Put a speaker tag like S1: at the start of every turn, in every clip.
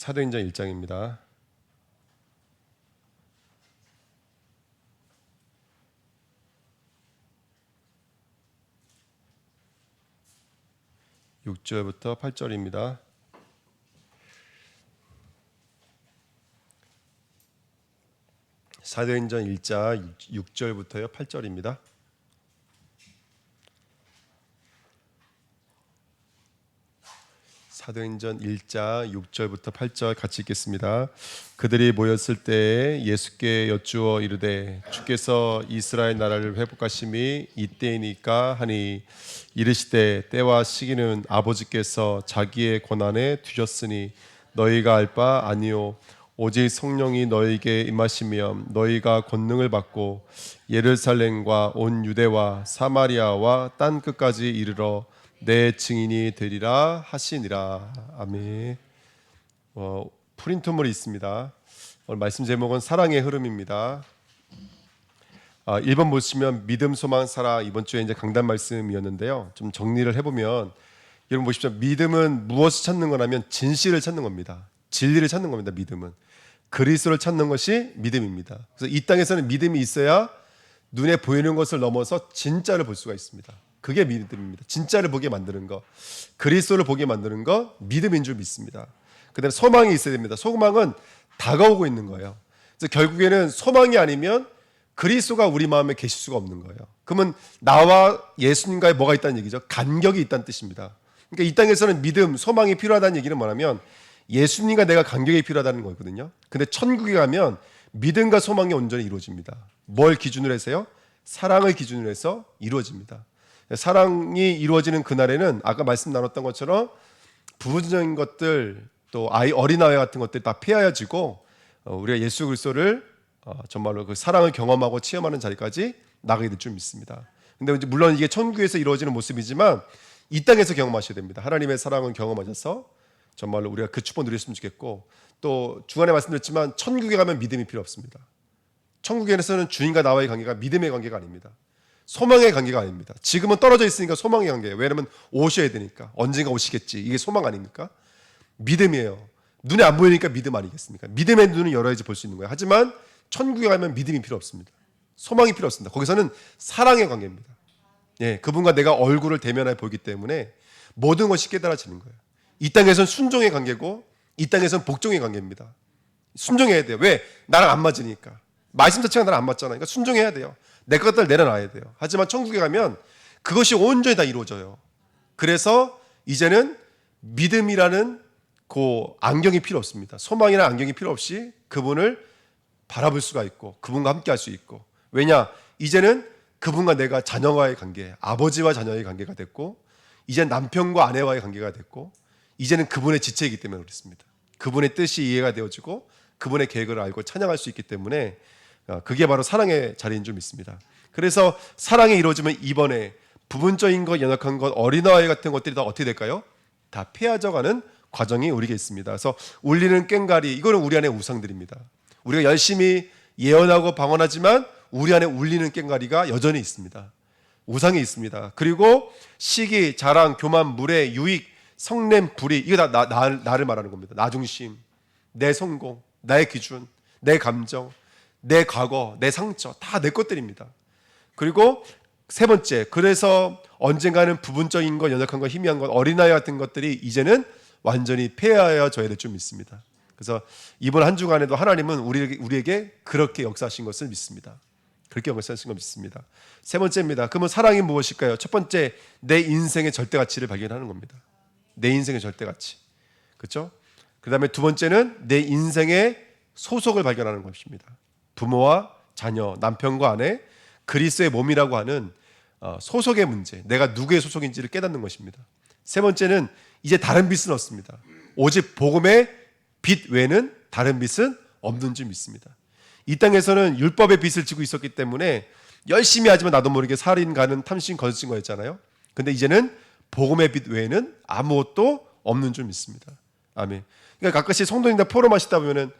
S1: 사도행전 1장입니다. (6절부터) (8절입니다) 사도행전 1장 6절부터요 8절입니다. 사도행전 1장 6절부터 8절 같이 읽겠습니다. 그들이 모였을 때에 예수께 여쭈어 이르되 주께서 이스라엘 나라를 회복하심이 이때이니까 하니 이르시되 때와 시기는 아버지께서 자기의 권한에 두셨으니 너희가 알 바 아니요 오직 성령이 너희에게 임하시면 너희가 권능을 받고 예루살렘과 온 유대와 사마리아와 땅 끝까지 이르러 내 증인이 되리라 하시니라. 아멘. 프린트물이 있습니다. 오늘 말씀 제목은 사랑의 흐름입니다. 1번 보시면 믿음, 소망, 사랑. 이번 주에 이제 강단 말씀이었는데요. 좀 정리를 해보면 여러분 보십시오. 믿음은 무엇을 찾는 거냐면 진실을 찾는 겁니다. 진리를 찾는 겁니다. 믿음은 그리스도를 찾는 것이 믿음입니다. 그래서 이 땅에서는 믿음이 있어야 눈에 보이는 것을 넘어서 진짜를 볼 수가 있습니다. 그게 믿음입니다. 진짜를 보게 만드는 거, 그리스도를 보게 만드는 거 믿음인 줄 믿습니다. 그다음에 소망이 있어야 됩니다. 소망은 다가오고 있는 거예요. 그래서 결국에는 소망이 아니면 그리스도가 우리 마음에 계실 수가 없는 거예요. 그러면 나와 예수님과의 뭐가 있다는 얘기죠? 간격이 있다는 뜻입니다. 그러니까 이 땅에서는 믿음, 소망이 필요하다는 얘기는 뭐냐면 예수님과 내가 간격이 필요하다는 거거든요. 근데 천국에 가면 믿음과 소망이 온전히 이루어집니다. 뭘 기준으로 해서요? 사랑을 기준으로 해서 이루어집니다. 사랑이 이루어지는 그날에는 아까 말씀 나눴던 것처럼 부분적인 것들 또 어린아이 같은 것들 다 폐하여지고 우리가 예수 그리스도를 정말로 그 사랑을 경험하고 체험하는 자리까지 나가게 될 줄 믿습니다. 근데 물론 이게 천국에서 이루어지는 모습이지만 이 땅에서 경험하셔야 됩니다. 하나님의 사랑을 경험하셔서 정말로 우리가 그 축복 누렸으면 좋겠고, 또 주간에 말씀드렸지만 천국에 가면 믿음이 필요 없습니다. 천국에서는 주님과 나와의 관계가 믿음의 관계가 아닙니다. 소망의 관계가 아닙니다. 지금은 떨어져 있으니까 소망의 관계예요. 왜냐하면 오셔야 되니까, 언젠가 오시겠지. 이게 소망 아닙니까? 믿음이에요. 눈에 안 보이니까 믿음 아니겠습니까? 믿음의 눈을 열어야지 볼 수 있는 거예요. 하지만 천국에 가면 믿음이 필요 없습니다. 소망이 필요 없습니다. 거기서는 사랑의 관계입니다. 예, 그분과 내가 얼굴을 대면해 보기 때문에 모든 것이 깨달아지는 거예요. 이 땅에서는 순종의 관계고 이 땅에서는 복종의 관계입니다. 순종해야 돼요. 왜? 나랑 안 맞으니까. 말씀 자체가 나랑 안 맞잖아요. 그러니까 순종해야 돼요. 내 것들 내려놔야 돼요. 하지만 천국에 가면 그것이 온전히 다 이루어져요. 그래서 이제는 믿음이라는 그 안경이 필요 없습니다. 소망이나 안경이 필요 없이 그분을 바라볼 수가 있고 그분과 함께 할 수 있고. 왜냐? 이제는 그분과 내가 자녀와의 관계, 아버지와 자녀의 관계가 됐고, 이제 남편과 아내와의 관계가 됐고, 이제는 그분의 지체이기 때문에 그렇습니다. 그분의 뜻이 이해가 되어지고 그분의 계획을 알고 찬양할 수 있기 때문에 그게 바로 사랑의 자리인 줄 믿습니다. 그래서 사랑이 이루어지면 이번에 부분적인 것, 연약한 것, 어린아이 같은 것들이 다 어떻게 될까요? 다 폐하져가는 과정이 우리에게 있습니다. 그래서 울리는 꽹과리, 이거는 우리 안에 우상들입니다. 우리가 열심히 예언하고 방언하지만 우리 안에 울리는 꽹과리가 여전히 있습니다. 우상이 있습니다. 그리고 시기, 자랑, 교만, 무례, 유익, 성냄, 불의, 이거 다 나를 말하는 겁니다. 나 중심, 내 성공, 나의 기준, 내 감정, 내 과거, 내 상처, 다 내 것들입니다. 그리고 세 번째, 그래서 언젠가는 부분적인 것, 연약한 것, 희미한 것, 어린아이 같은 것들이 이제는 완전히 폐하여져야 될 줄 믿습니다. 그래서 이번 한 주간에도 하나님은 우리에게 그렇게 역사하신 것을 믿습니다. 그렇게 역사하신 걸 믿습니다. 세 번째입니다. 그러면 사랑이 무엇일까요? 첫 번째, 내 인생의 절대 가치를 발견하는 겁니다. 내 인생의 절대 가치, 그렇죠? 그 다음에 두 번째는 내 인생의 소속을 발견하는 것입니다. 부모와 자녀, 남편과 아내, 그리스도의 몸이라고 하는 소속의 문제, 내가 누구의 소속인지를 깨닫는 것입니다. 세 번째는 이제 다른 빛은 없습니다. 오직 복음의 빛 외에는 다른 빛은 없는 줄 믿습니다. 이 땅에서는 율법의 빛을 지고 있었기 때문에 열심히 하지만 나도 모르게 살인, 가는, 탐심, 거짓 거였잖아요. 근데 이제는 복음의 빛 외에는 아무것도 없는 줄 믿습니다. 아멘. 그러니까 가끔씩 성도님들 포럼하시다 보면은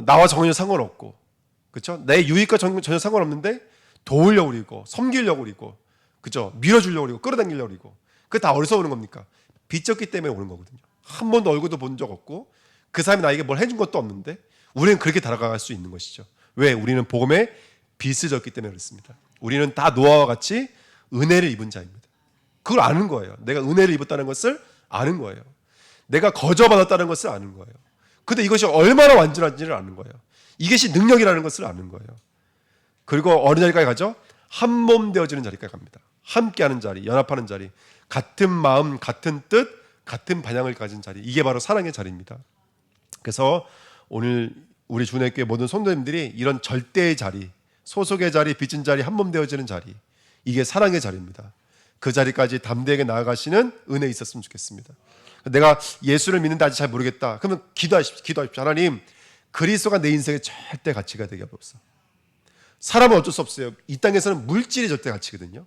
S1: 나와 전혀 상관없고, 그렇죠? 내 유익과 전혀 상관없는데 도우려고 그리고 섬기려고 그리고, 그렇죠? 밀어주려고 그리고 끌어당기려고 그리고, 그게 다 어디서 오는 겁니까? 빚졌기 때문에 오는 거거든요. 한 번도 얼굴도 본 적 없고 그 사람이 나에게 뭘 해준 것도 없는데 우리는 그렇게 달아갈 수 있는 것이죠. 왜? 우리는 복음의 빚을 졌기 때문에 그렇습니다. 우리는 다 노아와 같이 은혜를 입은 자입니다. 그걸 아는 거예요. 내가 은혜를 입었다는 것을 아는 거예요. 내가 거저받았다는 것을 아는 거예요. 근데 이것이 얼마나 완전한지를 아는 거예요. 이것이 능력이라는 것을 아는 거예요. 그리고 어느 자리까지 가죠? 한 몸 되어지는 자리까지 갑니다. 함께하는 자리, 연합하는 자리, 같은 마음, 같은 뜻, 같은 반향을 가진 자리. 이게 바로 사랑의 자리입니다. 그래서 오늘 우리 주내교회 모든 성도님들이 이런 절대의 자리, 소속의 자리, 빚진 자리, 한 몸 되어지는 자리, 이게 사랑의 자리입니다. 그 자리까지 담대하게 나아가시는 은혜 있었으면 좋겠습니다. 내가 예수를 믿는데 아직 잘 모르겠다. 그러면 기도하십시오. 하나님, 그리스도가 내 인생에 절대 가치가 되게 없어. 사람은 어쩔 수 없어요. 이 땅에서는 물질이 절대 가치거든요.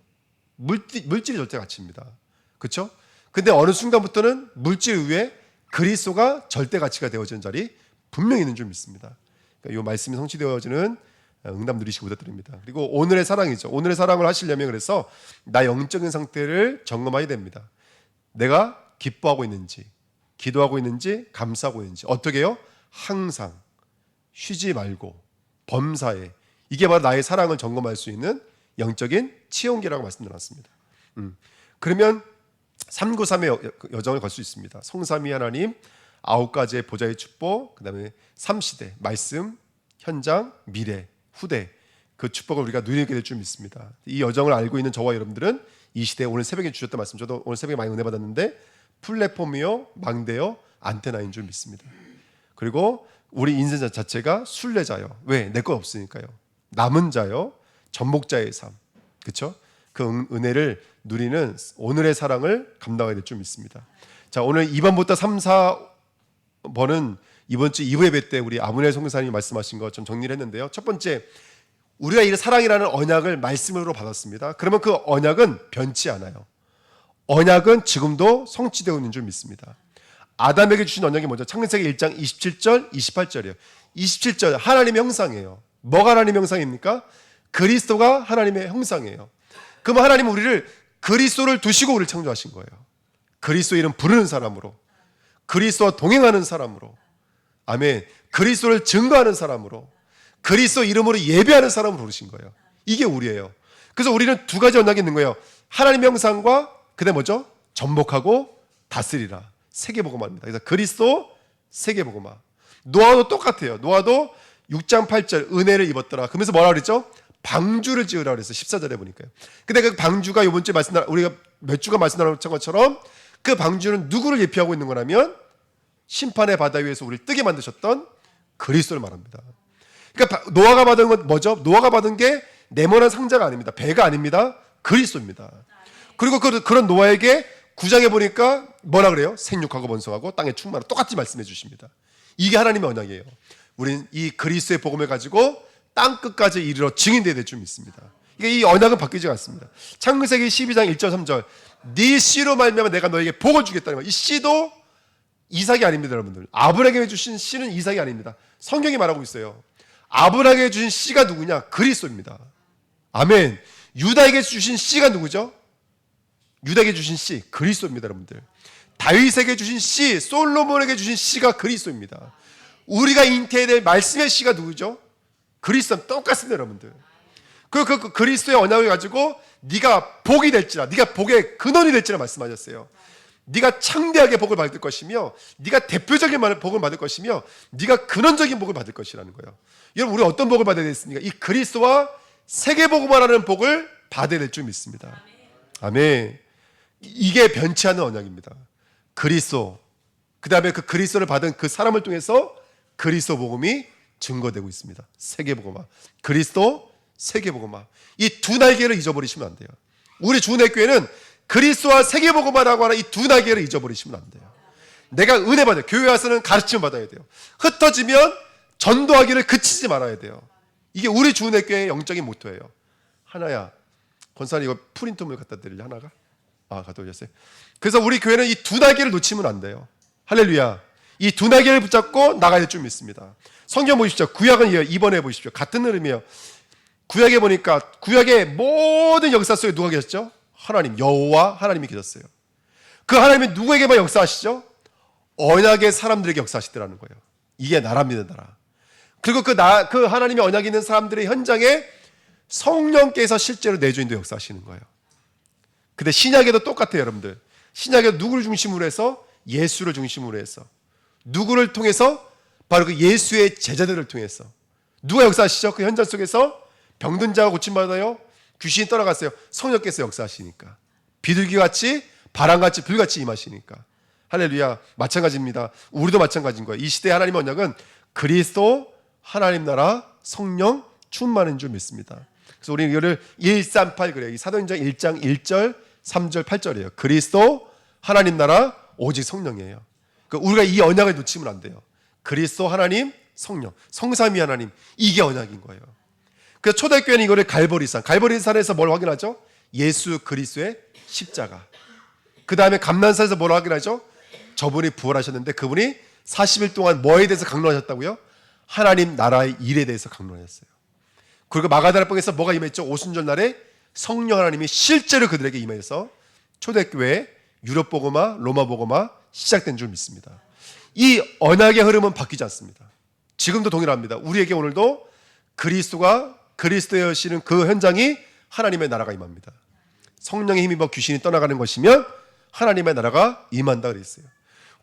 S1: 물질이 절대 가치입니다. 그렇죠? 근데 어느 순간부터는 물질 위에 그리스도가 절대 가치가 되어지는 자리 분명히 있는 줄 믿습니다. 그러니까 이 말씀이 성취되어지는 응답 누리시기 부탁드립니다. 그리고 오늘의 사랑이죠. 오늘의 사랑을 하시려면 그래서 나 영적인 상태를 점검해야 됩니다. 내가 기뻐하고 있는지, 기도하고 있는지, 감사하고 있는지. 어떻게 해요? 항상 쉬지 말고 범사에. 이게 바로 나의 사랑을 점검할 수 있는 영적인 치용기라고 말씀드렸습니다. 그러면 393의 여정을 걸 수 있습니다. 성삼위 하나님, 9가지의 보좌의 축복, 그 다음에 3시대, 말씀, 현장, 미래, 후대, 그 축복을 우리가 누리게 될 줄 믿습니다. 이 여정을 알고 있는 저와 여러분들은 이 시대에 오늘 새벽에 주셨던 말씀, 저도 오늘 새벽에 많이 은혜 받았는데 플랫폼이요, 망대요, 안테나인 줄 믿습니다. 그리고 우리 인생 자체가 순례자요. 왜? 내 것 없으니까요. 남은 자요, 전복자의 삶, 그렇죠? 그 은혜를 누리는 오늘의 사랑을 감당해야 될 줄 믿습니다. 자, 오늘 2번부터 3, 4번은 이번 주 2부 예배 때 우리 아문엘 선교사님이 말씀하신 것 좀 정리를 했는데요. 첫 번째, 우리가 이 사랑이라는 언약을 말씀으로 받았습니다. 그러면 그 언약은 변치 않아요. 언약은 지금도 성취되어 있는 줄 믿습니다. 아담에게 주신 언약이 뭐죠? 창세기 1장 27절, 28절이에요. 27절, 하나님의 형상이에요. 뭐가 하나님의 형상입니까? 그리스도가 하나님의 형상이에요. 그럼 하나님은 우리를 그리스도를 두시고 우리를 창조하신 거예요. 그리스도 이름 부르는 사람으로, 그리스도와 동행하는 사람으로, 아멘. 그리스도를 증거하는 사람으로, 그리스도 이름으로 예배하는 사람으로 부르신 거예요. 이게 우리예요. 그래서 우리는 두 가지 언약이 있는 거예요. 하나님의 형상과 그다음에 뭐죠? 전복하고 다스리라. 세계복음화입니다. 그래서 그리스도 세계복음화. 노아도 똑같아요. 노아도 6장 8절 은혜를 입었더라. 그러면서 뭐라 그랬죠? 방주를 지으라 그랬어요. 14절에 보니까요. 근데 그 방주가 이번 주에 우리가 몇 주간 말씀 나눴던 것처럼 그 방주는 누구를 예표하고 있는 거냐면 심판의 바다 위에서 우리를 뜨게 만드셨던 그리스도를 말합니다. 그러니까 노아가 받은 건 뭐죠? 노아가 받은 게 네모난 상자가 아닙니다. 배가 아닙니다. 그리스도입니다. 그리고 그런 노아에게 9장에 보니까 뭐라 그래요? 생육하고 번성하고 땅에 충만하고 똑같이 말씀해 주십니다. 이게 하나님의 언약이에요. 우리는 이 그리스도의 복음을 가지고 땅 끝까지 이르러 증인되어야 될 줄 믿습니다. 이 언약은 바뀌지 않습니다. 창세기 12장 1절 3절 네 씨로 말미암아 내가 너에게 복을 주겠다는 거예요. 이 씨도 이삭이 아닙니다. 여러분들. 아브라함에게 주신 씨는 이삭이 아닙니다. 성경이 말하고 있어요. 아브라함에게 주신 씨가 누구냐? 그리스도입니다. 아멘. 유다에게 주신 씨가 누구죠? 유다에게 주신 씨 그리스도입니다. 여러분들. 다윗에게 주신 씨, 솔로몬에게 주신 씨가 그리스도입니다. 우리가 잉태해야 될 말씀의 씨가 누구죠? 그리스도. 똑같습니다. 여러분들. 그 그리스도의 언약을 가지고 네가 복이 될지라, 네가 복의 근원이 될지라 말씀하셨어요. 네가 창대하게 복을 받을 것이며, 네가 대표적인 복을 받을 것이며, 네가 근원적인 복을 받을 것이라는 거예요. 여러분, 우리 어떤 복을 받아야 되겠습니까? 이 그리스도와 세계복음화라는 복을 받아야 될 줄 믿습니다. 아멘. 이게 변치 않는 언약입니다. 그리스도, 그 다음에 그 그리스도를 받은 그 사람을 통해서 그리스도 복음이 증거되고 있습니다. 세계복음화, 그리스도, 세계복음화. 이 두 날개를 잊어버리시면 안 돼요. 우리 주내교회는 그리스도와 세계복음화라고 하는 이 두 날개를 잊어버리시면 안 돼요. 내가 은혜 받아요. 교회 와서는 가르침을 받아야 돼요. 흩어지면 전도하기를 그치지 말아야 돼요. 이게 우리 주내교회의 영적인 모토예요. 하나야, 권사님 이거 프린트물 갖다 드릴래? 하나가? 갖다 오셨어요. 그래서 우리 교회는 이 두 날개를 놓치면 안 돼요. 할렐루야. 이 두 날개를 붙잡고 나가야 될 줄 믿습니다. 성경 보십시오. 구약은 2번에 보십시오. 같은 흐름이에요. 구약에 보니까 구약의 모든 역사 속에 누가 계셨죠? 하나님, 여호와 하나님이 계셨어요. 그 하나님이 누구에게만 역사하시죠? 언약의 사람들에게 역사하시더라는 거예요. 이게 나라입니다, 나라. 그리고 그 하나님의 언약이 있는 사람들의 현장에 성령께서 실제로 내주인도 역사하시는 거예요. 근데 신약에도 똑같아요, 여러분들. 신약에도 누구를 중심으로 해서? 예수를 중심으로 해서. 누구를 통해서? 바로 그 예수의 제자들을 통해서. 누가 역사하시죠? 그 현장 속에서 병든 자가 고침받아요. 귀신이 떠나갔어요. 성령께서 역사하시니까. 비둘기같이 바람같이 불같이 임하시니까. 할렐루야. 마찬가지입니다. 우리도 마찬가지인 거예요. 이 시대의 하나님의 언약은 그리스도, 하나님 나라, 성령 충만인 줄 믿습니다. 그래서 우리는 이거를 138 그래요. 이 사도행전 1장 1절 3절 8절이에요. 그리스도, 하나님 나라, 오직 성령이에요. 그러니까 우리가 이 언약을 놓치면 안 돼요. 그리스도, 하나님, 성령, 성삼위 하나님, 이게 언약인 거예요. 그래서 초대교회는 이거를 갈보리산에서 뭘 확인하죠? 예수 그리스도의 십자가. 그 다음에 감난산에서 뭘 확인하죠? 저분이 부활하셨는데 그분이 40일 동안 뭐에 대해서 강론하셨다고요? 하나님 나라의 일에 대해서 강론하셨어요. 그리고 마가다락방에서 뭐가 임했죠? 오순절 날에 성령 하나님이 실제로 그들에게 임해서 초대교회 유럽복음화, 로마복음화 시작된 줄 믿습니다. 이 언약의 흐름은 바뀌지 않습니다. 지금도 동일합니다. 우리에게 오늘도 그리스도가 그리스도의 하시는 그 현장이 하나님의 나라가 임합니다. 성령의 힘입어 귀신이 떠나가는 것이면 하나님의 나라가 임한다 그랬어요.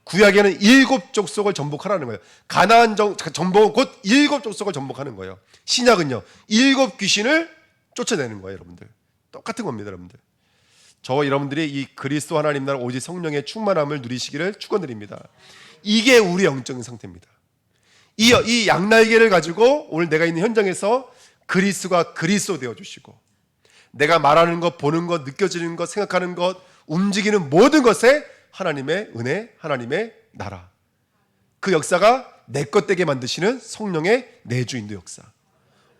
S1: 구약에는 7 족속을 정복하라는 거예요. 가나안 정복은 곧 7 족속을 정복하는 거예요. 신약은요 7 귀신을 쫓아내는 거예요. 여러분들 똑같은 겁니다. 여러분들 여러분들이 이 그리스도 하나님 나라 오직 성령의 충만함을 누리시기를 축원드립니다. 이게 우리 영적인 상태입니다. 이 양날개를 가지고 오늘 내가 있는 현장에서 그리스도가 그리스도 되어주시고 내가 말하는 것, 보는 것, 느껴지는 것, 생각하는 것, 움직이는 모든 것에 하나님의 은혜, 하나님의 나라, 그 역사가 내 것 되게 만드시는 성령의 내주인도 역사.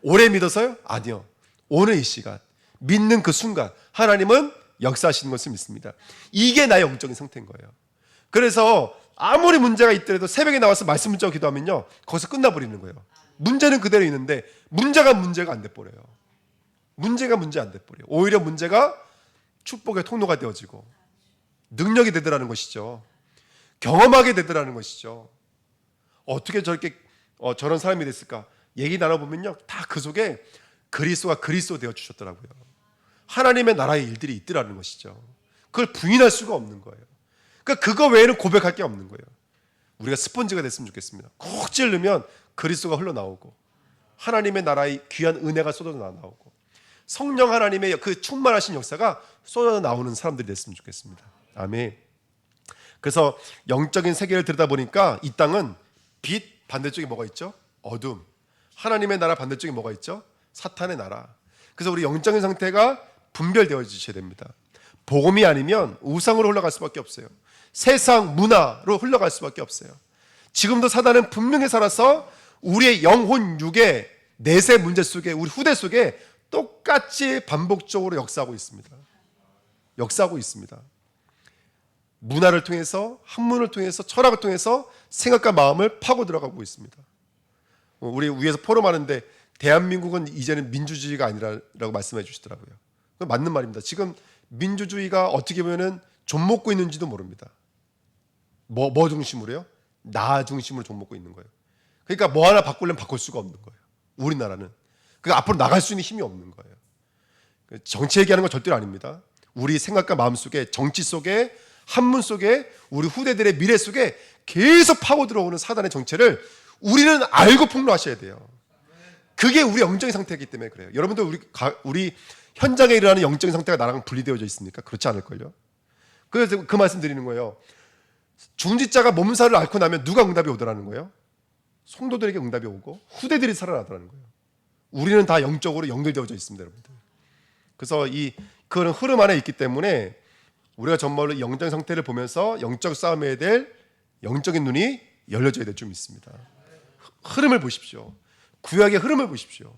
S1: 오래 믿어서요? 아니요. 오늘 이 시간 믿는 그 순간 하나님은 역사하시는 것을 믿습니다. 이게 나의 영적인 상태인 거예요. 그래서 아무리 문제가 있더라도 새벽에 나와서 말씀 문자고 기도하면요 거기서 끝나버리는 거예요. 문제는 그대로 있는데 문제가 안 돼버려요. 문제가 문제 안 돼버려요. 오히려 문제가 축복의 통로가 되어지고 능력이 되더라는 것이죠. 경험하게 되더라는 것이죠. 어떻게 저렇게 저런 사람이 됐을까? 얘기 나눠보면요 다 그 속에 그리스도가 그리스도 되어주셨더라고요. 하나님의 나라의 일들이 있더라는 것이죠. 그걸 부인할 수가 없는 거예요. 그러니까 그거 외에는 고백할 게 없는 거예요. 우리가 스펀지가 됐으면 좋겠습니다. 콕 찌르면 그리스도가 흘러나오고 하나님의 나라의 귀한 은혜가 쏟아져 나오고 성령 하나님의 그 충만하신 역사가 쏟아져 나오는 사람들이 됐으면 좋겠습니다. 아멘. 그래서 영적인 세계를 들여다보니까 이 땅은 빛 반대쪽에 뭐가 있죠? 어둠. 하나님의 나라 반대쪽에 뭐가 있죠? 사탄의 나라. 그래서 우리 영적인 상태가 분별되어지셔야 됩니다. 복음이 아니면 우상으로 흘러갈 수밖에 없어요. 세상 문화로 흘러갈 수밖에 없어요. 지금도 사단은 분명히 살아서 우리의 영혼 육의 내세 문제 속에 우리 후대 속에 똑같이 반복적으로 역사하고 있습니다. 역사하고 있습니다. 문화를 통해서 학문을 통해서 철학을 통해서 생각과 마음을 파고 들어가고 있습니다. 우리 위에서 포럼하는데 대한민국은 이제는 민주주의가 아니라고 말씀해 주시더라고요. 그건 맞는 말입니다. 지금 민주주의가 어떻게 보면은 좀 먹고 있는지도 모릅니다. 뭐 중심으로요? 나 중심으로 좀 먹고 있는 거예요. 그러니까 뭐 하나 바꾸려면 바꿀 수가 없는 거예요. 우리나라는. 그러니까 앞으로 나갈 수 있는 힘이 없는 거예요. 정치 얘기하는 건 절대로 아닙니다. 우리 생각과 마음 속에 정치 속에 한문 속에 우리 후대들의 미래 속에 계속 파고 들어오는 사단의 정체를 우리는 알고 폭로하셔야 돼요. 그게 우리 영적인 상태이기 때문에 그래요. 여러분들 우리 현장에 일어나는 영적인 상태가 나랑 분리되어져 있습니까? 그렇지 않을걸요. 그래서 그 말씀 드리는 거예요. 중지자가 몸살을 앓고 나면 누가 응답이 오더라는 거예요? 성도들에게 응답이 오고 후대들이 살아나더라는 거예요. 우리는 다 영적으로 연결되어져 있습니다, 여러분들. 그래서 그런 흐름 안에 있기 때문에 우리가 정말로 영적인 상태를 보면서 영적 싸움에 해야 될 영적인 눈이 열려져야 될 줄 믿습니다. 흐름을 보십시오. 구약의 흐름을 보십시오.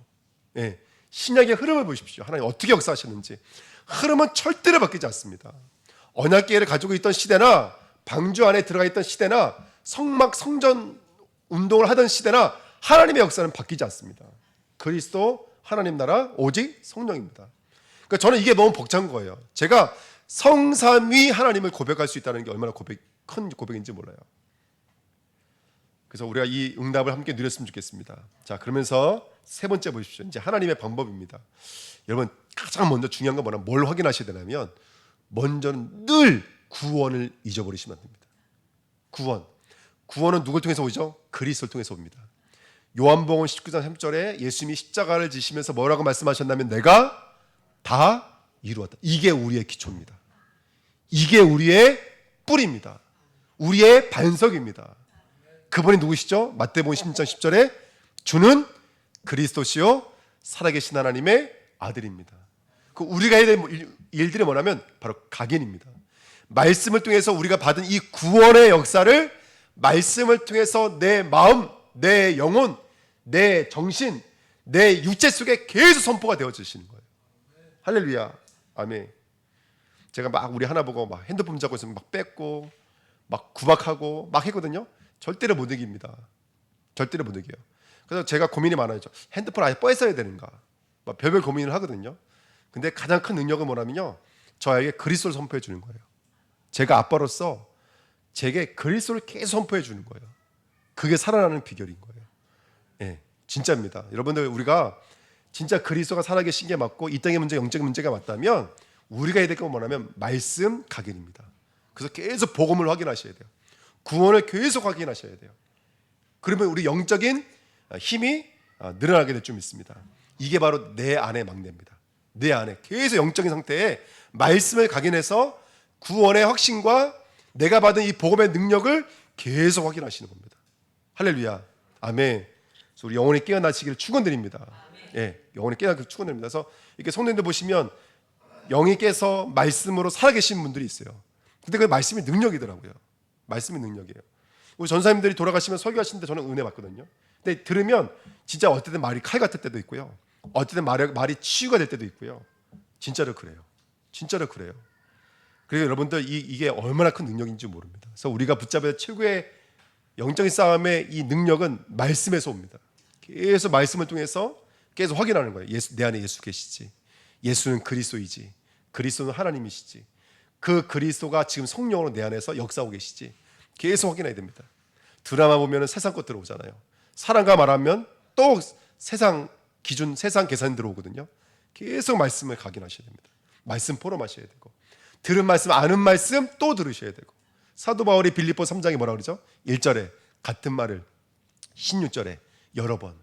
S1: 네. 신약의 흐름을 보십시오. 하나님 어떻게 역사하셨는지. 흐름은 절대로 바뀌지 않습니다. 언약궤를 가지고 있던 시대나 방주 안에 들어가 있던 시대나 성전 운동을 하던 시대나 하나님의 역사는 바뀌지 않습니다. 그리스도 하나님 나라 오직 성령입니다. 그러니까 저는 이게 너무 벅찬 거예요. 제가 성삼위 하나님을 고백할 수 있다는 게 얼마나 큰 고백인지 몰라요. 그래서 우리가 이 응답을 함께 누렸으면 좋겠습니다. 자, 그러면서 세 번째 보십시오. 이제 하나님의 방법입니다. 여러분 가장 먼저 중요한 건 뭐냐면 뭘 확인하셔야 되냐면 먼저는 늘 구원을 잊어버리시면 안 됩니다. 구원은 누굴 통해서 오죠? 그리스도를 통해서 옵니다. 요한복음 19장 3절에 예수님이 십자가를 지시면서 뭐라고 말씀하셨냐면 내가 다 이루었다. 이게 우리의 기초입니다. 이게 우리의 뿌리입니다. 우리의 반석입니다. 그분이 누구시죠? 마태복음 16장 10절에 주는 그리스도시요 살아계신 하나님의 아들입니다. 그 우리가 해야 될 일들이 뭐냐면 바로 각인입니다. 말씀을 통해서 우리가 받은 이 구원의 역사를 말씀을 통해서 내 마음, 내 영혼, 내 정신, 내 육체 속에 계속 선포가 되어지시는 거예요. 할렐루야, 아멘. 제가 막 우리 하나 보고 막 핸드폰 잡고 있으면 막 뺏고 막 구박하고 막 했거든요. 절대로 못 이깁니다. 절대로 못 이겨요. 그래서 제가 고민이 많아요. 핸드폰 아예 뺐어야 되는가? 막 별별 고민을 하거든요. 근데 가장 큰 능력은 뭐냐면요, 저에게 그리스도를 선포해 주는 거예요. 제가 아빠로서 제게 그리스도를 계속 선포해 주는 거예요. 그게 살아나는 비결인 거예요. 예, 진짜입니다. 여러분들 우리가 진짜 그리스도가 살아계신 게 맞고 이 땅의 문제, 영적인 문제가 맞다면 우리가 해야 될 건 뭐냐면 말씀 각인입니다. 그래서 계속 복음을 확인하셔야 돼요. 구원을 계속 확인하셔야 돼요. 그러면 우리 영적인 힘이 늘어나게 될 줄 믿습니다. 이게 바로 내 안의 막내입니다. 내 안에 계속 영적인 상태에 말씀을 각인해서 구원의 확신과 내가 받은 이 복음의 능력을 계속 확인하시는 겁니다. 할렐루야, 아멘. 그래서 우리 영혼이 깨어나시기를 축원드립니다. 예, 영혼이 깨어나기를 축원드립니다. 그래서 이렇게 성도님들 보시면 영이 깨서 말씀으로 살아계신 분들이 있어요. 근데 그 말씀이 능력이더라고요. 말씀이 능력이에요. 우리 전사님들이 돌아가시면 설교하시는데 저는 은혜 받거든요. 근데 들으면 진짜 어떨 때 말이 칼 같을 때도 있고요. 어떨 때 말이 치유가 될 때도 있고요. 진짜로 그래요. 진짜로 그래요. 그리고 여러분들 이게 얼마나 큰 능력인지 모릅니다. 그래서 우리가 붙잡아야 될 최고의 영적인 싸움의 이 능력은 말씀에서 옵니다. 계속 말씀을 통해서 계속 확인하는 거예요. 내 안에 예수 계시지. 예수는 그리스도이지. 그리스도는 하나님이시지. 그 그리스도가 지금 성령으로 내 안에서 역사하고 계시지. 계속 확인해야 됩니다. 드라마 보면 세상 것 들어오잖아요. 사랑과 말하면 또 세상 기준, 세상 계산 들어오거든요. 계속 말씀을 각인하셔야 됩니다. 말씀 포럼하셔야 되고, 들은 말씀, 아는 말씀 또 들으셔야 되고. 사도 바울이 빌립보 3장에 뭐라 그러죠? 1절에 같은 말을 16절에 여러 번.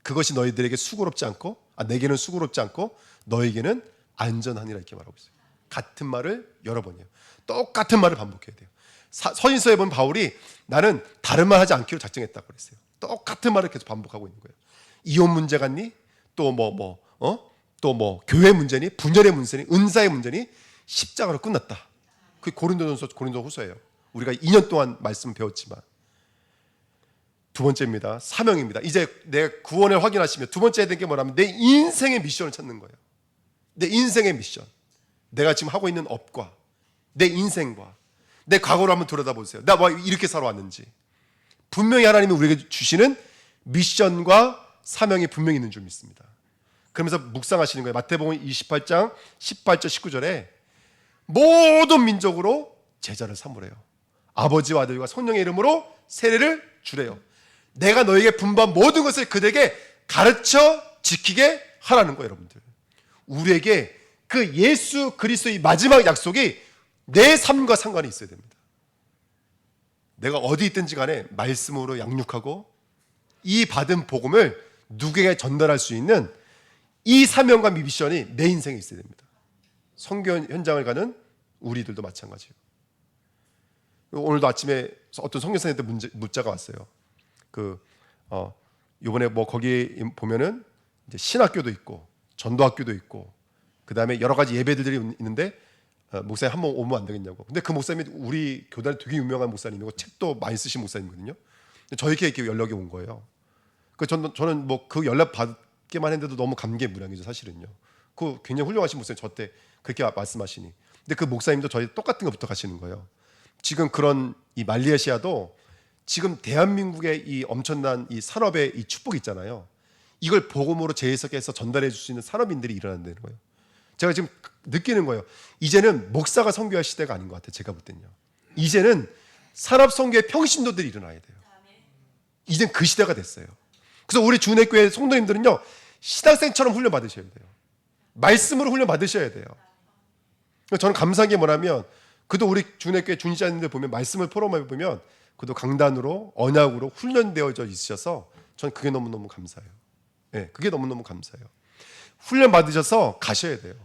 S1: 그것이 너희들에게 수고롭지 않고, 내게는 수고롭지 않고 너에게는 안전하니라 이렇게 말하고 있어요. 같은 말을 여러 번이에요. 똑같은 말을 반복해야 돼요. 서신서에 보면 바울이 나는 다른 말 하지 않기로 작정했다고 그랬어요. 똑같은 말을 계속 반복하고 있는 거예요. 이혼 문제 같니? 또 교회 문제니? 분열의 문제니? 은사의 문제니? 십자가로 끝났다. 그게 고린도후서예요. 우리가 2년 동안 말씀 배웠지만. 두 번째입니다. 사명입니다. 이제 내 구원을 확인하시면 두 번째 해야 되는 게 뭐냐면 내 인생의 미션을 찾는 거예요. 내 인생의 미션. 내가 지금 하고 있는 업과 내 인생과 내 과거를 한번 들여다보세요. 나 왜 이렇게 살아왔는지. 분명히 하나님이 우리에게 주시는 미션과 사명이 분명히 있는 줄 믿습니다. 그러면서 묵상하시는 거예요. 마태복음 28장 18절 19절에 모든 민족으로 제자를 삼으래요. 아버지와 아들과 성령의 이름으로 세례를 주래요. 내가 너에게 분부한 모든 것을 그들에게 가르쳐 지키게 하라는 거예요. 여러분들, 우리에게 그 예수 그리스도의 마지막 약속이 내 삶과 상관이 있어야 됩니다. 내가 어디 있든지 간에 말씀으로 양육하고 이 받은 복음을 누구에게 전달할 수 있는 이 사명과 미션이 내 인생에 있어야 됩니다. 선교 현장을 가는 우리들도 마찬가지예요. 오늘도 아침에 어떤 선교사님한테 문자가 왔어요. 이번에 거기 보면은 이제 신학교도 있고 전도학교도 있고 그 다음에 여러 가지 예배들이 있는데 목사님 한번 오면 안 되겠냐고. 근데 그 목사님이 우리 교단에 되게 유명한 목사님이고 책도 많이 쓰신 목사님이거든요. 저에게 이렇게 연락이 온 거예요. 저는 그 연락 받기만 했는데도 너무 감개무량이죠, 사실은요. 그 굉장히 훌륭하신 목사님 저때 그렇게 말씀하시니. 근데 그 목사님도 저희 똑같은 것부터 가시는 거예요. 지금 그런 이 말레이시아도 지금 대한민국의 이 엄청난 이 산업의 이 축복이 있잖아요. 이걸 복음으로 재해석해서 전달해 줄 수 있는 산업인들이 일어난다는 거예요. 제가 지금 느끼는 거예요. 이제는 목사가 선교할 시대가 아닌 것 같아요. 제가 볼 때는요. 이제는 산업 선교의 평신도들이 일어나야 돼요. 이젠 그 시대가 됐어요. 그래서 우리 주내교회 성도님들은요, 신학생처럼 훈련 받으셔야 돼요. 말씀으로 훈련 받으셔야 돼요. 저는 감사한 게 뭐냐면, 그도 우리 주내교회 준지자님들 보면 말씀을 포럼해 보면 그도 강단으로 언약으로 훈련되어져 있으셔서 저는 그게 너무너무 감사해요. 네, 그게 너무너무 감사해요. 훈련 받으셔서 가셔야 돼요.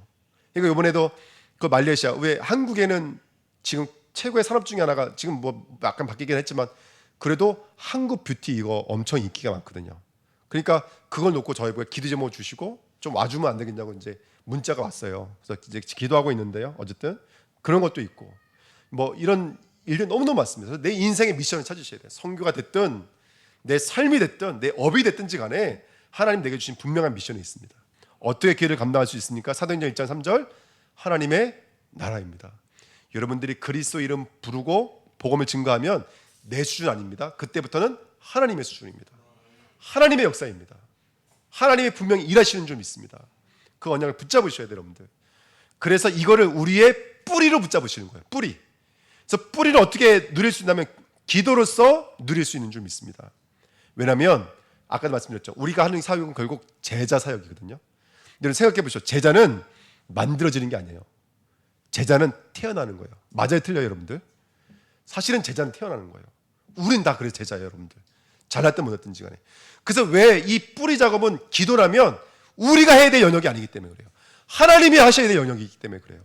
S1: 그러니까 이번에도 그 말레이시아, 왜 한국에는 지금 최고의 산업 중에 하나가 지금 뭐 약간 바뀌긴 했지만 그래도 한국 뷰티 이거 엄청 인기가 많거든요. 그러니까 그걸 놓고 저희 보고 기도 제목 주시고 좀 와주면 안 되겠냐고 이제 문자가 왔어요. 그래서 이제 기도하고 있는데요. 어쨌든 그런 것도 있고 뭐 이런 일들이 너무너무 많습니다. 그래서 내 인생의 미션을 찾으셔야 돼요. 선교가 됐든 내 삶이 됐든 내 업이 됐든지 간에 하나님 내게 주신 분명한 미션이 있습니다. 어떻게 그 일을 감당할 수 있습니까? 사도행전 1장 3절 하나님의 나라입니다. 여러분들이 그리스도 이름 부르고 복음을 증거하면 내 수준 아닙니다. 그때부터는 하나님의 수준입니다. 하나님의 역사입니다. 하나님이 분명히 일하시는 좀 있습니다. 그 언약을 붙잡으셔야 돼요, 여러분들. 그래서 이거를 우리의 뿌리로 붙잡으시는 거예요. 뿌리. 그래서 뿌리를 어떻게 누릴 수 있냐면 기도로서 누릴 수 있는 줄 믿습니다. 왜냐하면 아까도 말씀드렸죠. 우리가 하는 사역은 결국 제자 사역이거든요. 여러분 생각해 보시죠. 제자는 만들어지는 게 아니에요. 제자는 태어나는 거예요. 맞아요, 틀려요, 여러분들? 사실은 제자는 태어나는 거예요. 우린 다 그래서 제자예요, 여러분들. 잘났든 못했든지 간에. 그래서 왜 이 뿌리 작업은 기도라면 우리가 해야 될 영역이 아니기 때문에 그래요. 하나님이 하셔야 될 영역이기 때문에 그래요.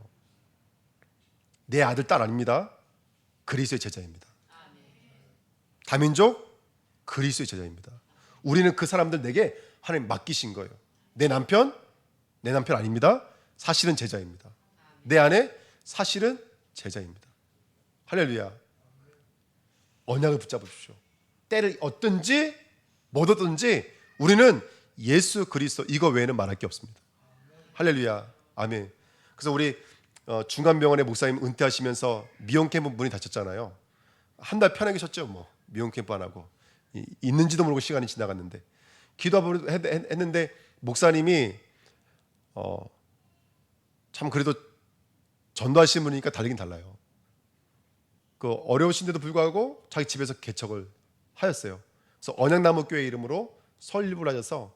S1: 내 아들, 딸 아닙니다. 그리스도의 제자입니다. 다민족 그리스도의 제자입니다. 우리는 그 사람들 내게 하나님 맡기신 거예요. 내 남편 아닙니다. 사실은 제자입니다. 내 아내 사실은 제자입니다. 할렐루야. 언약을 붙잡으십시오. 때를 얻든지 못 얻든지 우리는 예수 그리스도 이거 외에는 말할 게 없습니다. 할렐루야. 아멘. 그래서 우리 중간병원의 목사님 은퇴하시면서 미용 캠프 문이 닫혔잖아요. 한 달 편하게 쉬었죠. 뭐 미용 캠프 안 하고 있는지도 모르고 시간이 지나갔는데 기도하고 했는데 목사님이 참 그래도 전도하시는 분이니까 다르긴 달라요. 그 어려우신데도 불구하고 자기 집에서 개척을 하였어요. 그래서 언약나무 교회 이름으로 설립을 하셔서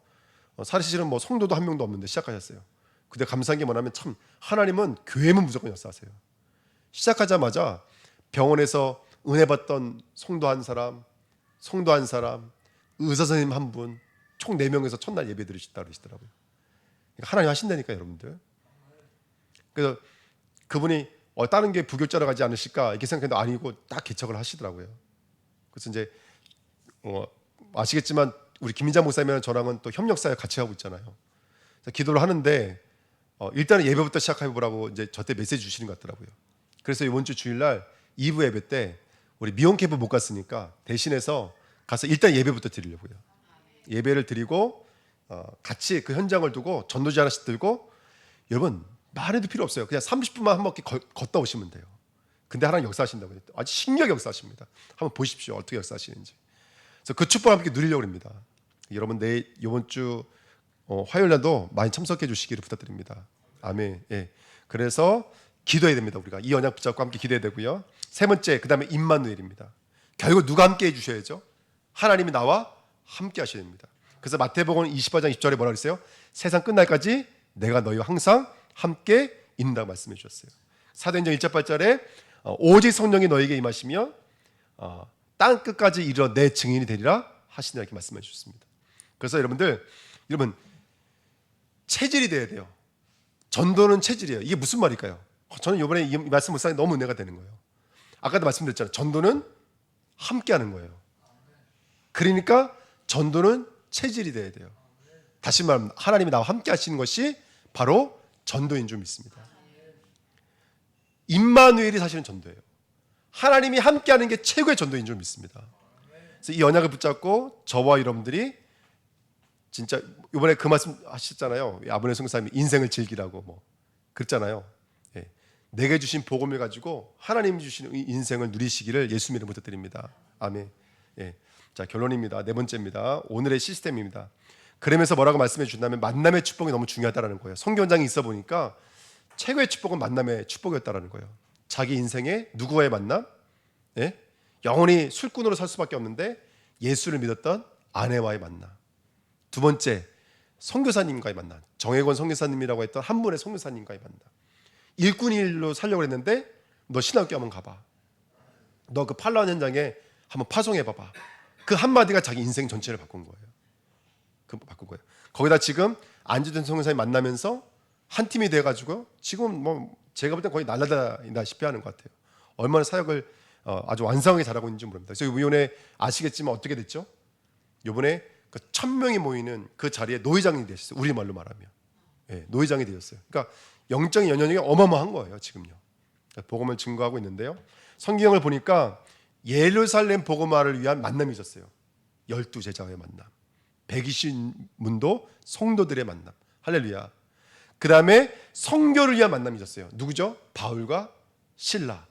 S1: 사실은 뭐 성도도 한 명도 없는데 시작하셨어요. 근데 감사한 게 뭐냐면 참 하나님은 교회면 무조건 역사하세요. 시작하자마자 병원에서 은혜 받던 성도 한 사람, 의사 선생님 한 분, 총 4명에서 첫날 예배 드리셨다 그러시더라고요. 그러니까 하나님 하신다니까요, 여러분들. 그래서 그분이 다른 게 부교자로 가지 않으실까 이렇게 생각했는데 아니고 딱 개척을 하시더라고요. 그래서 이제 아시겠지만 우리 김민자 목사님이랑 저랑은 또 협력사역 같이 하고 있잖아요. 그래서 기도를 하는데 일단은 예배부터 시작해보라고 이제 저때 메시지 주시는 것 같더라고요. 그래서 이번 주 주일날 2부 예배 때 우리 미용 캠프 못 갔으니까 대신해서 가서 일단 예배부터 드리려고요. 예배를 드리고 같이 그 현장을 두고 전도지 하나씩 들고 여러분 말해도 필요 없어요. 그냥 30분만 한 바퀴 걷다 오시면 돼요. 근데 하나님 역사하신다고 해요. 아주 신기하게 역사하십니다. 한번 보십시오. 어떻게 역사하시는지. 그래서 그 축복을 함께 누리려고 합니다. 여러분 이번 주 화요일날도 많이 참석해 주시기를 부탁드립니다. 아멘. 예. 그래서 기도해야 됩니다. 우리가 이 언약 붙잡고 함께 기도해야 되고요. 세 번째, 그 다음에 임마누엘입니다. 결국 누가 함께 해주셔야죠? 하나님이 나와 함께 하셔야 됩니다. 그래서 마태복음 28장 20절에 뭐라 그랬어요? 세상 끝날까지 내가 너희와 항상 함께 있는다고 말씀해 주셨어요. 사도행전 1장 8절에 오직 성령이 너에게 임하시며 땅 끝까지 이르러 내 증인이 되리라 하시니라 이렇게 말씀해 주셨습니다. 그래서 여러분 체질이 돼야 돼요. 전도는 체질이에요. 이게 무슨 말일까요? 저는 이번에 이 말씀 묵상이 너무 은혜가 되는 거예요. 아까도 말씀드렸잖아요. 전도는 함께하는 거예요. 그러니까 전도는 체질이 돼야 돼요. 다시 말하면 하나님이 나와 함께 하시는 것이 바로 전도인 줄 믿습니다. 임마누엘이 사실은 전도예요. 하나님이 함께하는 게 최고의 전도인 줄 믿습니다. 그래서 이 언약을 붙잡고 저와 여러분들이 진짜 이번에 그 말씀 하셨잖아요. 아브넬 선교사님이 인생을 즐기라고 뭐 그랬잖아요. 예. 내게 주신 복음을 가지고 하나님이 주신 인생을 누리시기를 예수 이름으로 부탁드립니다. 아멘. 예. 자, 결론입니다. 네 번째입니다. 오늘의 시스템입니다. 그러면서 뭐라고 말씀해 주신다면 만남의 축복이 너무 중요하다는 거예요. 선교 현장에 있어 보니까 최고의 축복은 만남의 축복이었다는 거예요. 자기 인생에 누구와의 만남? 예? 영원히 술꾼으로 살 수밖에 없는데 예수를 믿었던 아내와의 만남. 두 번째, 선교사님과의 만남. 정혜권 선교사님이라고 했던 한 분의 선교사님과의 만남. 일꾼 일로 살려고 했는데 너 신학교 한번 가봐. 너 그 팔라완 현장에 한번 파송해봐봐. 그 한마디가 자기 인생 전체를 바꾼 거예요. 바꾼 거예요. 거기다 지금 안지든 선교사님 만나면서 한 팀이 돼가지고 지금 뭐 제가 볼 때 거의 날라다니다시피 하는 것 같아요. 얼마나 사역을 아주 완성하게 잘하고 있는지 모릅니다. 그래서 이번에 아시겠지만 어떻게 됐죠? 이번에 그 1,000명이 모이는 그 자리에 노회장이 되셨어요. 우리말로 말하면 노회장이 되었어요. 그러니까 영적인 연연이 어마어마한 거예요. 지금요. 복음을 증거하고 있는데요. 성경을 보니까 예루살렘 복음화를 위한 만남이 있었어요. 12제자의 만남, 120문도 성도들의 만남. 할렐루야. 그 다음에 선교를 위한 만남이 있었어요. 누구죠? 바울과 실라,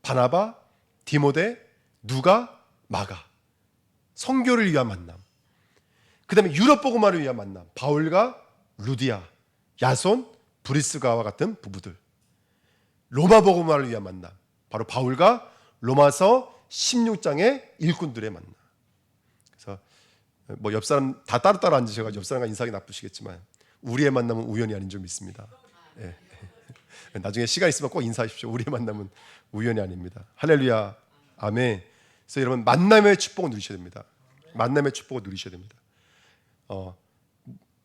S1: 바나바, 디모데, 누가, 마가. 선교를 위한 만남. 그 다음에 유럽 복음화를 위한 만남. 바울과 루디아, 야손, 브리스가와 같은 부부들. 로마 복음화를 위한 만남. 바로 바울과 로마서 16장의 일꾼들의 만남. 그래서 뭐 옆 사람 다 따로따로 앉으셔가지고 옆 사람과 인상이 나쁘시겠지만 우리의 만남은 우연이 아닌 줄 믿습니다. 예. 나중에 시간 있으면 꼭 인사하십시오. 우리의 만남은 우연이 아닙니다. 할렐루야, 아멘. 그래서 여러분 만남의 축복을 누리셔야 됩니다. 만남의 축복을 누리셔야 됩니다.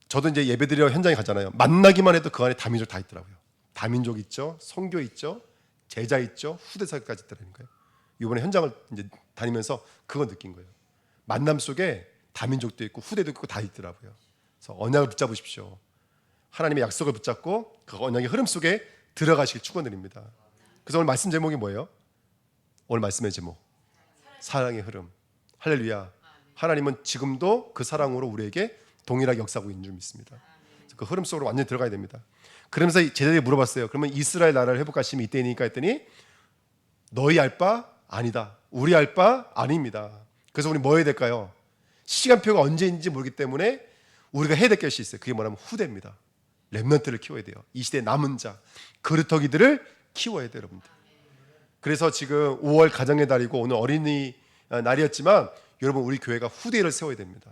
S1: 저도 이제 예배드리러 현장에 가잖아요. 만나기만 해도 그 안에 다민족 다 있더라고요. 다민족 있죠, 선교 있죠, 제자 있죠, 후대사까지 있더라는 거예요. 이번에 현장을 이제 다니면서 그거 느낀 거예요. 만남 속에 다민족도 있고 후대도 있고 다 있더라고요. 그래서 언약을 붙잡으십시오. 하나님의 약속을 붙잡고 그 언약의 흐름 속에 들어가시길 축원드립니다. 그래서 오늘 말씀 제목이 뭐예요? 오늘 말씀의 제목 사랑의 흐름. 할렐루야. 하나님은 지금도 그 사랑으로 우리에게 동일하게 역사하고 있는 줄 믿습니다. 그 흐름 속으로 완전히 들어가야 됩니다. 그러면서 제자들이 물어봤어요. 그러면 이스라엘 나라를 회복하시면 이때니까 했더니 너희 알 바 아니다. 우리 알 바 아닙니다. 그래서 우리 뭐 해야 될까요? 시간표가 언제인지 모르기 때문에 우리가 해야 될 것이 있어요. 그게 뭐냐면 후대입니다. 렘넌트를 키워야 돼요. 이 시대의 남은 자, 그루터기들을 키워야 돼요, 여러분들. 그래서 지금 5월 가정의 달이고 오늘 어린이 날이었지만 여러분 우리 교회가 후대를 세워야 됩니다.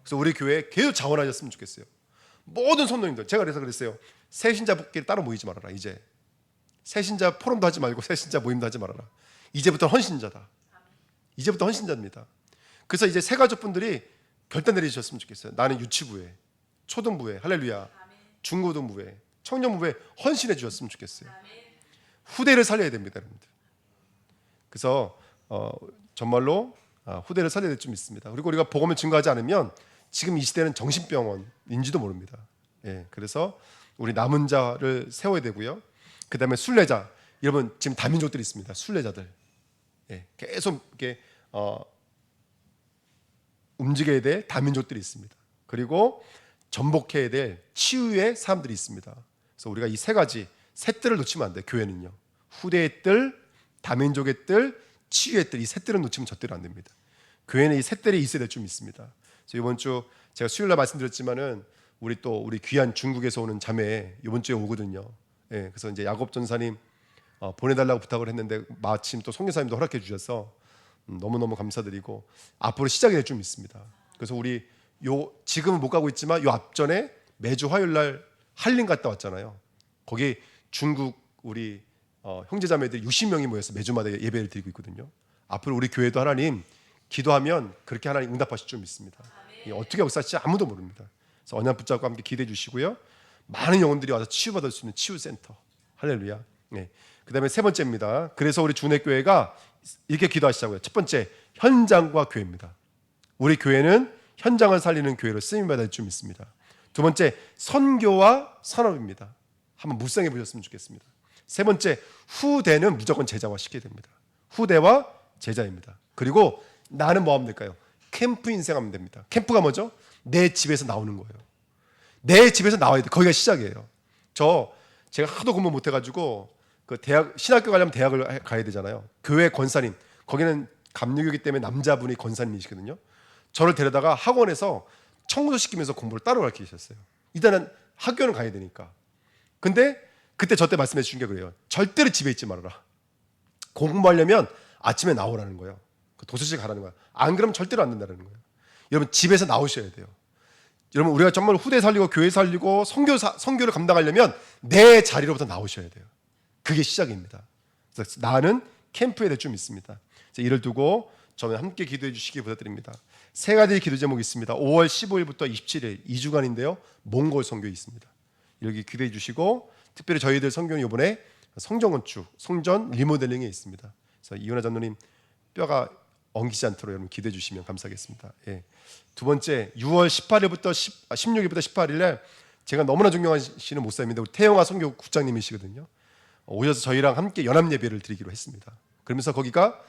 S1: 그래서 우리 교회에 계속 자원하셨으면 좋겠어요. 모든 성도님들, 제가 그래서 그랬어요. 새신자분끼리 따로 모이지 말아라. 이제 새신자 포럼도 하지 말고 새신자 모임도 하지 말아라. 이제부터 헌신자다. 이제부터 헌신자입니다. 그래서 이제 새 가족분들이 결단 내리셨으면 좋겠어요. 나는 유치부에, 초등부에, 할렐루야, 중고등부에, 청년부에 헌신해 주셨으면 좋겠어요. 후대를 살려야 됩니다, 여러분들. 그래서 정말로 후대를 살려야 될 줄 믿습니다. 그리고 우리가 복음을 증거하지 않으면 지금 이 시대는 정신병원인지도 모릅니다. 그래서 우리 남은 자를 세워야 되고요. 그 다음에 순례자. 여러분 지금 다민족들이 있습니다. 순례자들. 계속 이렇게 움직여야 될 다민족들이 있습니다. 그리고 전복해야 될 치유의 사람들이 있습니다. 그래서 우리가 이 세 가지 세 뜰을 놓치면 안 돼요. 교회는요. 후대의 뜰, 다민족의 뜰, 치유의 뜰. 이 세 뜰을 놓치면 저 뜰은 안 됩니다. 교회는 이 세 뜰이 있어야 될 줄 믿습니다. 그래서 이번 주 제가 수요일날 말씀드렸지만은 우리 귀한 중국에서 오는 자매 이번 주에 오거든요. 그래서 이제 야곱 전사님 보내달라고 부탁을 했는데 마침 또 송교사님도 허락해 주셔서 너무너무 감사드리고 앞으로 시작이 될 줄 믿습니다. 그래서 우리 지금은 못 가고 있지만 요 앞전에 매주 화요일날 한림 갔다 왔잖아요. 거기 중국 우리 형제자매들이 60명이 모여서 매주마다 예배를 드리고 있거든요. 앞으로 우리 교회도 하나님 기도하면 그렇게 하나님 응답하실 줄 믿습니다. 어떻게 역사할지 아무도 모릅니다. 그래서 언약 붙잡고 함께 기대해 주시고요. 많은 영혼들이 와서 치유받을 수 있는 치유센터. 할렐루야. 그 다음에 세 번째입니다. 그래서 우리 주내교회가 이렇게 기도하시자고요. 첫 번째, 현장과 교회입니다. 우리 교회는 현장을 살리는 교회로 쓰임받을 줄 믿습니다. 두 번째, 선교와 산업입니다. 한번 묵상해 보셨으면 좋겠습니다. 세 번째, 후대는 무조건 제자화 시켜야 됩니다. 후대와 제자입니다. 그리고 나는 뭐 하면 될까요? 캠프 인생하면 됩니다. 캠프가 뭐죠? 내 집에서 나오는 거예요. 내 집에서 나와야 돼. 거기가 시작이에요. 제가 하도 공부 못 해가지고 그 대학 신학교 가려면 대학을 가야 되잖아요. 교회 권사님 거기는 감리교이기 때문에 남자분이 권사님이시거든요. 저를 데려다가 학원에서 청소시키면서 공부를 따로 가르치셨어요. 일단은 학교는 가야 되니까. 근데 그때 저 때 말씀해 주신 게 그래요. 절대로 집에 있지 말아라. 공부하려면 아침에 나오라는 거예요. 그 도서실 가라는 거야. 안 그러면 절대로 안 된다는 거예요. 여러분 집에서 나오셔야 돼요. 여러분 우리가 정말 후대 살리고 교회 살리고 선교를 감당하려면 내 자리로부터 나오셔야 돼요. 그게 시작입니다. 그래서 나는 캠프에 좀 있습니다. 이를 두고 저는 함께 기도해 주시기 부탁드립니다. 세 가지 기도 제목이 있습니다. 5월 15일부터 27일 2주간인데요. 몽골 선교에 있습니다. 여기 기도해 주시고 특별히 저희들 선교는 이번에 성전 건축, 성전 리모델링에 있습니다. 그래서 이은하 장로님 뼈가 엉키지 않도록 여러분 기도해 주시면 감사하겠습니다. 예. 두 번째 6월 18일부터 16일부터 18일에 제가 너무나 존경하시는 목사님인데 우리 태영아 선교 국장님이시거든요. 오셔서 저희랑 함께 연합 예배를 드리기로 했습니다. 그러면서 거기가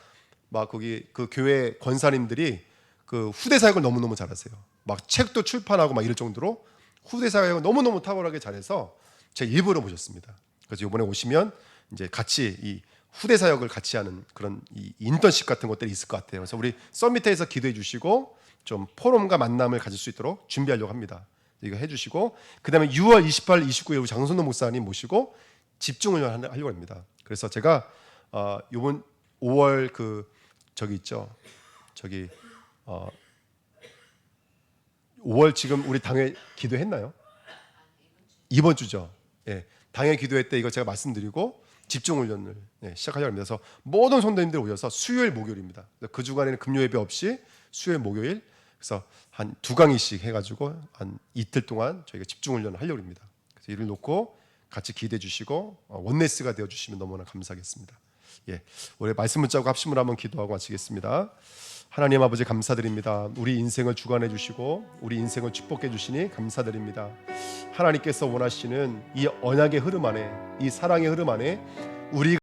S1: 막 거기 그 교회 권사님들이 그 후대 사역을 너무너무 잘하세요. 막 책도 출판하고 막 이럴 정도로 후대 사역을 너무너무 탁월하게 잘해서 제가 일부러 모셨습니다. 그래서 이번에 오시면 이제 같이 이 후대 사역을 같이 하는 그런 이 인턴십 같은 것들이 있을 것 같아요. 그래서 우리 서밋에서 기도해 주시고 좀 포럼과 만남을 가질 수 있도록 준비하려고 합니다. 이거 해주시고 그다음에 6월 28, 29일 우리 장선호 목사님 모시고 집중을 하려고 합니다. 그래서 제가 이번 5월 그 저기 있죠. 저기 5월 지금 우리 당회 기도했나요? 이번 주죠. 예, 당회 기도회 때 이거 제가 말씀드리고 집중 훈련을 시작하려고 합니다. 그래서 모든 성도님들 오셔서 수요일 목요일입니다. 그 주간에는 금요 예배 없이 수요일 목요일 그래서 한 2강의씩 해가지고 한 이틀 동안 저희가 집중 훈련을 하려고 합니다. 그래서 이를 놓고 같이 기대해 주시고 원네스가 되어 주시면 너무나 감사하겠습니다. 예, 올해 말씀 붙잡고 합심을 한번 기도하고 마치겠습니다. 하나님 아버지 감사드립니다. 우리 인생을 주관해 주시고 우리 인생을 축복해 주시니 감사드립니다. 하나님께서 원하시는 이 언약의 흐름 안에 이 사랑의 흐름 안에 우리